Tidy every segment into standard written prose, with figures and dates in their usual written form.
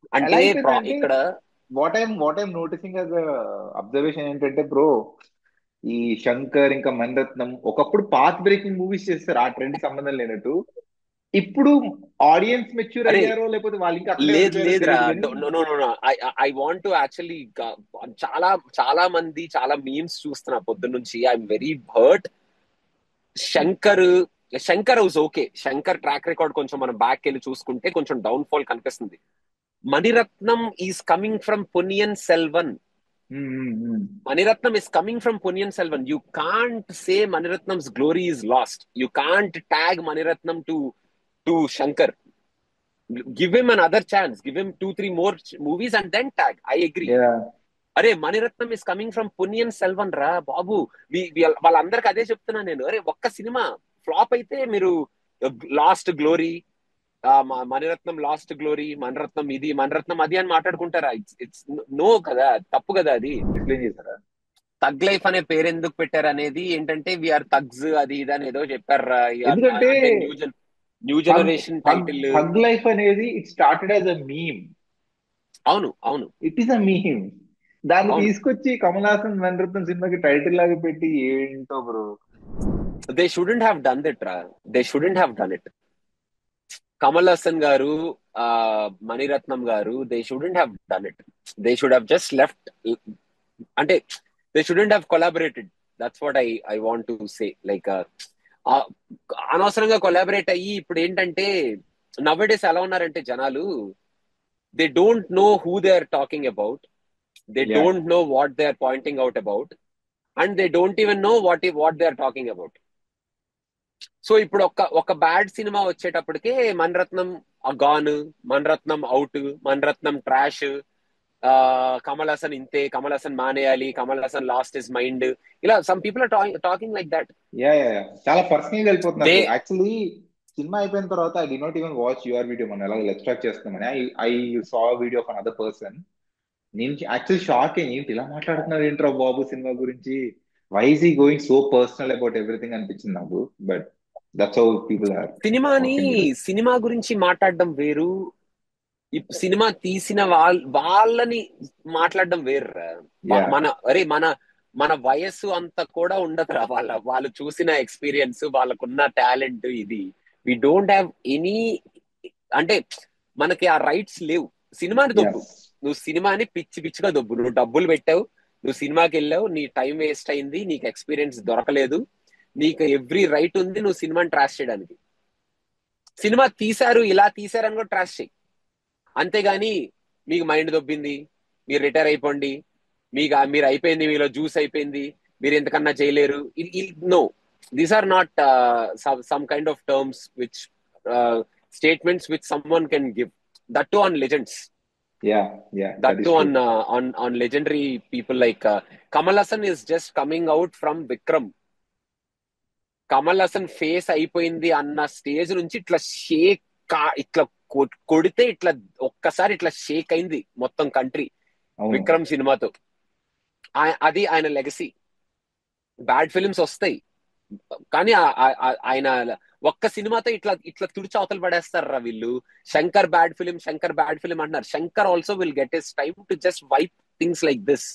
ఎలా అంటే అయిపోయిందంటే, ఇక్కడ what I'm noticing as observation ఏంటంటే బ్రో, ఈ శంకర్ ఇంకా మణిరత్నం ఒకప్పుడు పాత్ బ్రేకింగ్ మూవీస్ చేస్తారు ఆ ట్రెండ్ సంబంధం లేనట్టు. ఇప్పుడు ఆడియన్స్ మెచ్యూర్ అరే అయ్యారో లేకపోతే వాళ్ళు ఇంకా అక్కడే లేదు ఉండిపోయారో లేదురా, తెలియదు కానీ. No no no, I want to actually, చాలా చాలా మంది చాలా మీమ్స్ చూస్తున్నా పొద్దున్న నుంచి. I'm very hurt. Shankar Shankar house okay, Shankar track record కొంచెం మనం బ్యాక్ వెళ్ళి చూసుకుంటే కొంచెం డౌన్ ఫాల్ కనిపిస్తుంది. Maniratnam is coming from Ponniyin Selvan. Um, um, um. Maniratnam is coming from Ponniyin Selvan. You can't say Maniratnam's glory is lost. You can't tag Maniratnam to Shankar. Give him another chance. Give him two, three more movies and then tag. I agree. Yeah. అరే Mani Ratnam is coming from Ponniyin Selvan రా బాబు. వాళ్ళందరికి అదే చెప్తున్నా నేను. అరే ఒక్క cinema flop అయితే మీరు last glory, Maniratnam last glory, Maniratnam ఇది మణిరత్నం అది అని మాట్లాడుకుంటారా? ఇట్స్ నో కదా, తప్పు కదా అది. ఎక్స్ప్లెయిన్ చేశారా? తగ్ లైఫ్ అనే పేరు ఎందుకు పెట్టారు అనేది ఏంటంటే వీఆర్ తగ్స్ అది ఇది అని ఏదో చెప్పారు. ఎందుకంటే అంటే new thug generation thug title. Thug Life అనేది it started as a meme. అవును అవును ఇట్ ఈస్ అ మీమ్. దాన్ని అవును. తీసుకొచ్చి కమల్ హాసన్ మణిరత్నం సినిమాకి టైటిల్ లాగా పెట్టి ఏంటో bro. They shouldn't have done it రా. They shouldn't have done it. Kamal Haasan గారు, ఆ మణిరత్నం గారు, they shouldn't have done it. They should have just left. అంటే they shouldn't have collaborated. That's what I want to say. Like అనవసరంగా collaborate అయ్యి ఇప్పుడు ఏంటంటే nowadays ఎలా ఉన్నారంటే జనాలు, they don't know who they are talking about. They yeah. Don't know what they are pointing out about. And they don't even know what they are talking about. So ఇప్పుడు ఒక bad cinema వచ్చేటప్పటికే Mani Ratnam gone, Mani Ratnam out, Mani Ratnam trash, Kamal Haasan ఇంతే, కమల్ హాసన్ మానేయాలి, Kamal Haasan lost his mind. ఇలా some people are talking like that. Yeah, yeah, yeah. చాలా personal వెళ్ళిపోతున్నారు they bro. Actually cinema అయిపోయిన తర్వాత I did not even watch your video. మనం ఎలాగో ఎక్స్ట్రాక్ట్ చేస్తున్నామని I saw video of another person. నేను actual shock అయ్యి, ఏంటి ఇలా మాట్లాడుతున్నారు ఏంట్రా బాబు సినిమా గురించి, why is he going so personal about everything అనిపించింది నాకు. But that's how people are సినిమాని, టాకింగ్ టుడే. సినిమా గురించి మాట్లాడడం వేరు, ఈ సినిమా తీసిన వాళ్ళని మాట్లాడడం వేర్రా. యా. అరే మన వయస్సు అంత కూడా ఉండదురా. వాళ్ళు చూసిన ఎక్స్పీరియన్స్, వాళ్ళకున్న టాలెంట్ ఇది. వి డోంట్ హ్యావ్ ఎనీ, అంటే మనకి ఆ రైట్స్ లేవు. సినిమాని దొబ్బు, ఎస్. నువ్వు సినిమాని పిచ్చి పిచ్చిగా దొబ్బు. నువ్వు డబ్బులు పెట్టావు, నువ్వు సినిమాకి వెళ్ళావు, నీ టైం వేస్ట్ అయింది, నీకు ఎక్స్పీరియన్స్ దొరకలేదు, నీకు ఎవ్రీ రైట్ ఉంది నువ్వు సినిమాని ట్రాష్ చేయడానికి. సినిమా తీశారు, ఇలా తీశారని కూడా ట్రాష్ చేయి. అంతేగాని మీకు మైండ్ దొబ్బింది, మీరు రిటైర్ అయిపోండి, మీరు అయిపోయింది, మీలో జ్యూస్ అయిపోయింది, మీరు ఎంతకన్నా చేయలేరు, no. These are not some kind of terms which, statements which someone can give. That too on legends. Yeah. Yeah, that that too is true. On legendary people like Kamal Haasan is just coming out from Vikram. Kamal Haasan face అయిపోయింది అన్న stage నుంచి ఇట్లా షేక్, ఇట్లా కొడితే ఇట్లా ఒక్కసారి ఇట్లా షేక్ అయింది మొత్తం కంట్రీ అవును. విక్రమ్ సినిమాతో. అది ఆయన లెగసీ. బ్యాడ్ ఫిలిమ్స్ వస్తాయి కానీ ఆయన ఒక్క సినిమాతో ఇట్లా ఇట్లా తుడిచి అవతల పడేస్తారా వీళ్ళు. Shankar bad film, Shankar bad film అంటున్నారు. Shankar also will get his time to just wipe things like this.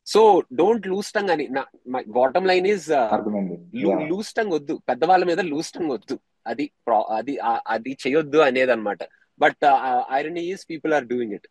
So don't loose tongue అని నా బాటమ్ లైన్ ఈజ్, అర్థమైంది. యా. లూజ్ టంగ్ వద్దు, పెద్దవాళ్ళ మీద లూజ్ టంగ్ వద్దు. అది అది చేయొద్దు అనేది అనమాట. But irony is people are doing it.